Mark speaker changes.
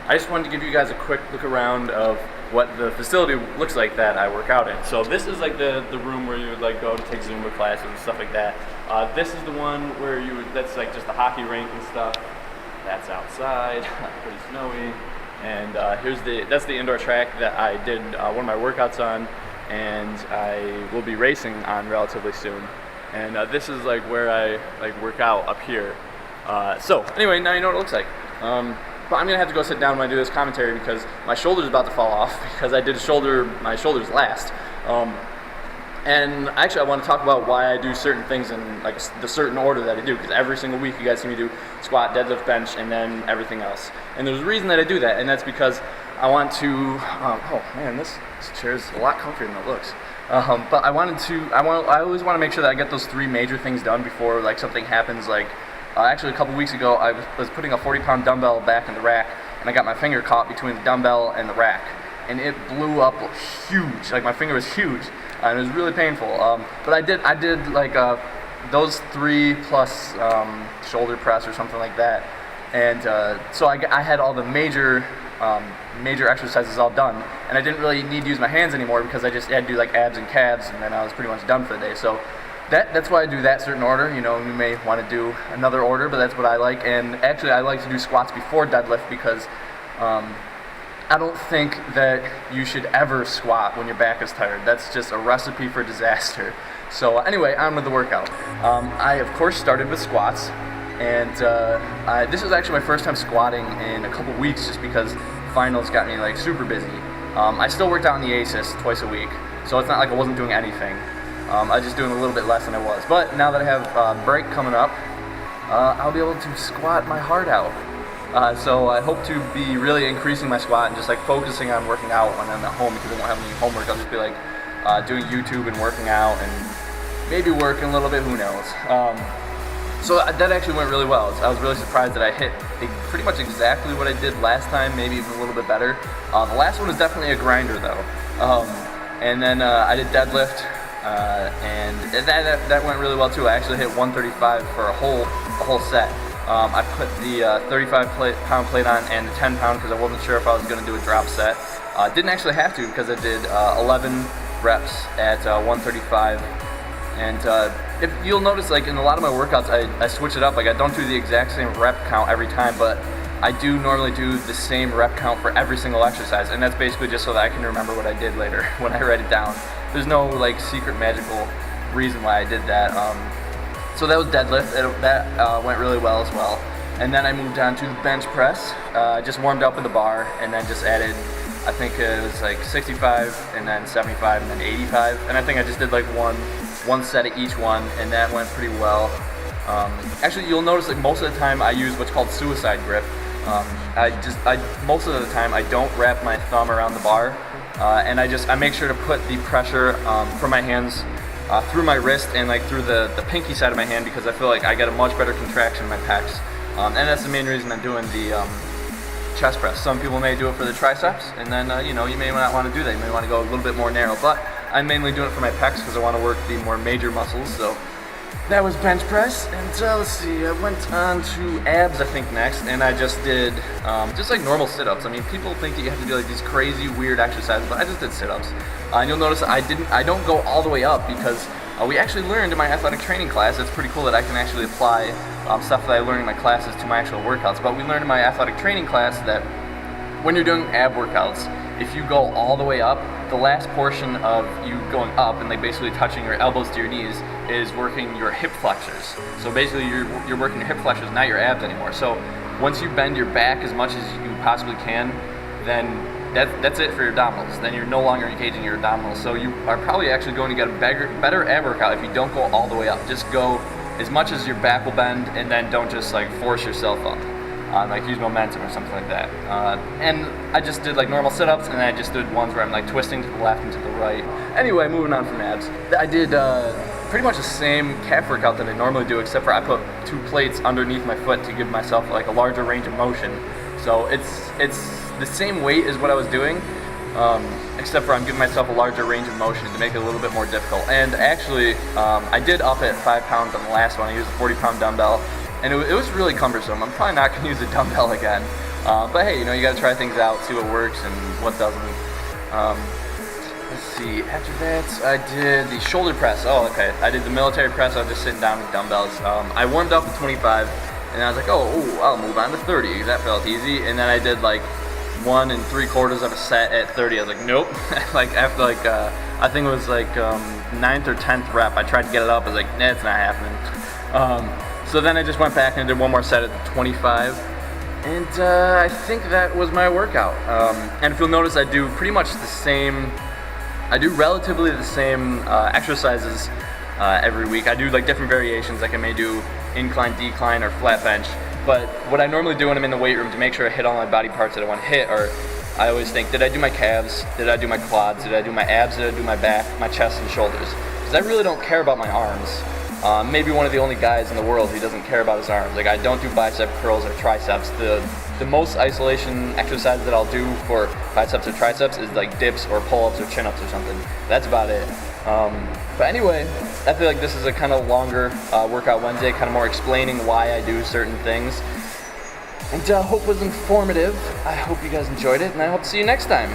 Speaker 1: I just wanted to give you guys a quick look around of what the facility looks like that I work out in. So this is like the room where you would like go to take Zumba classes and stuff like that. This is the one where that's like just the hockey rink and stuff. That's outside, pretty snowy. And that's the indoor track that I did one of my workouts on, and I will be racing on relatively soon. And this is like where I like work out up here. So anyway, now you know what it looks like. But I'm gonna have to go sit down when I do this commentary because my shoulder's about to fall off because I did my shoulders last. And actually, I want to talk about why I do certain things in like the certain order that I do, because every single week you guys see me do squat, deadlift, bench, and then everything else. And there's a reason that I do that, and that's because I want to. Oh man, this chair is a lot comfier than it looks. But I always want to make sure that I get those three major things done before like something happens. Like actually, a couple weeks ago, I was putting a 40-pound dumbbell back in the rack, and I got my finger caught between the dumbbell and the rack, and it blew up huge. Like my finger was huge. And it was really painful. But I did like those 3 plus shoulder press or something like that. And so I had all the major exercises all done. And I didn't really need to use my hands anymore because I just had to do like abs and calves, and then I was pretty much done for the day. So that's why I do that certain order. You know, you may want to do another order, but that's what I like. And actually, I like to do squats before deadlift because I don't think that you should ever squat when your back is tired. That's just a recipe for disaster. So anyway, on with the workout. I of course started with squats, and this was actually my first time squatting in a couple weeks just because finals got me like super busy. I still worked out in the ASIS twice a week, so it's not like I wasn't doing anything. I was just doing a little bit less than I was. But now that I have break coming up, I'll be able to squat my heart out. So I hope to be really increasing my squat and just like focusing on working out when I'm at home because I don't have any homework. I'll just be like doing YouTube and working out and maybe working a little bit, who knows. So that actually went really well. I was really surprised that I hit pretty much exactly what I did last time, maybe even a little bit better. The last one was definitely a grinder though. And then I did deadlift and that went really well too. I actually hit 135 for a whole set. I put the 35-pound plate on and the 10-pound because I wasn't sure if I was going to do a drop set. Didn't actually have to because I did 11 reps at 135. And if you'll notice, like in a lot of my workouts, I switch it up. Like I don't do the exact same rep count every time, but I do normally do the same rep count for every single exercise. And that's basically just so that I can remember what I did later when I write it down. There's no like secret magical reason why I did that. So that was deadlift. That went really well as well. And then I moved on to the bench press. Just warmed up with the bar and then just added, I think it was like 65 and then 75 and then 85. And I think I just did like one set of each one, and that went pretty well. Actually, you'll notice that most of the time I use what's called suicide grip. Most of the time I don't wrap my thumb around the bar, and I make sure to put the pressure from my hands through my wrist and like through the pinky side of my hand because I feel like I get a much better contraction in my pecs. And that's the main reason I'm doing the chest press. Some people may do it for the triceps, and then you may not want to do that. You may want to go a little bit more narrow, but I'm mainly doing it for my pecs because I want to work the more major muscles. So that was bench press, and let's see, I went on to abs I think next, and I just did just like normal sit-ups. I mean, people think that you have to do like these crazy weird exercises, but I just did sit-ups. And you'll notice I don't go all the way up because we actually learned in my athletic training class. It's pretty cool that I can actually apply stuff that I learned in my classes to my actual workouts. But we learned in my athletic training class that when you're doing ab workouts, if you go all the way up, the last portion of you going up and like basically touching your elbows to your knees is working your hip flexors. So basically you're working your hip flexors, not your abs anymore. So once you bend your back as much as you possibly can, then that's it for your abdominals. Then you're no longer engaging your abdominals. So you are probably actually going to get a better ab workout if you don't go all the way up. Just go as much as your back will bend, and then don't just like force yourself up. Like use momentum or something like that. And I just did like normal sit-ups, and then I just did ones where I'm like twisting to the left and to the right. Anyway, moving on from abs. I did pretty much the same calf workout that I normally do, except for I put 2 plates underneath my foot to give myself like a larger range of motion. So it's the same weight as what I was doing, except for I'm giving myself a larger range of motion to make it a little bit more difficult. And actually, I did up it 5 pounds on the last one. I used a 40-pound dumbbell, and it was really cumbersome. I'm probably not going to use a dumbbell again. But hey, you know, you gotta try things out, see what works and what doesn't. Let's see, after that, I did the shoulder press. Oh, okay. I did the military press. I was just sitting down with dumbbells. I warmed up with 25, and I was like, oh, I'll move on to 30. That felt easy. And then I did like 1 3/4 of a set at 30. I was like, nope. Like after like, I think it was like 9th or 10th rep, I tried to get it up. I was like, nah, it's not happening. So then I just went back and did one more set at the 25. And I think that was my workout. And if you'll notice, I do pretty much the same. I do relatively the same exercises every week. I do like different variations, like I may do incline, decline, or flat bench. But what I normally do when I'm in the weight room to make sure I hit all my body parts that I want to hit are, I always think, did I do my calves? Did I do my quads? Did I do my abs? Did I do my back, my chest, and shoulders? Because I really don't care about my arms. Maybe one of the only guys in the world who doesn't care about his arms. Like I don't do bicep curls or triceps. The most isolation exercise that I'll do for biceps or triceps is like dips or pull-ups or chin-ups or something. That's about it. But anyway, I feel like this is a kind of longer workout Wednesday, kind of more explaining why I do certain things. And I hope it was informative. I hope you guys enjoyed it, and I hope to see you next time.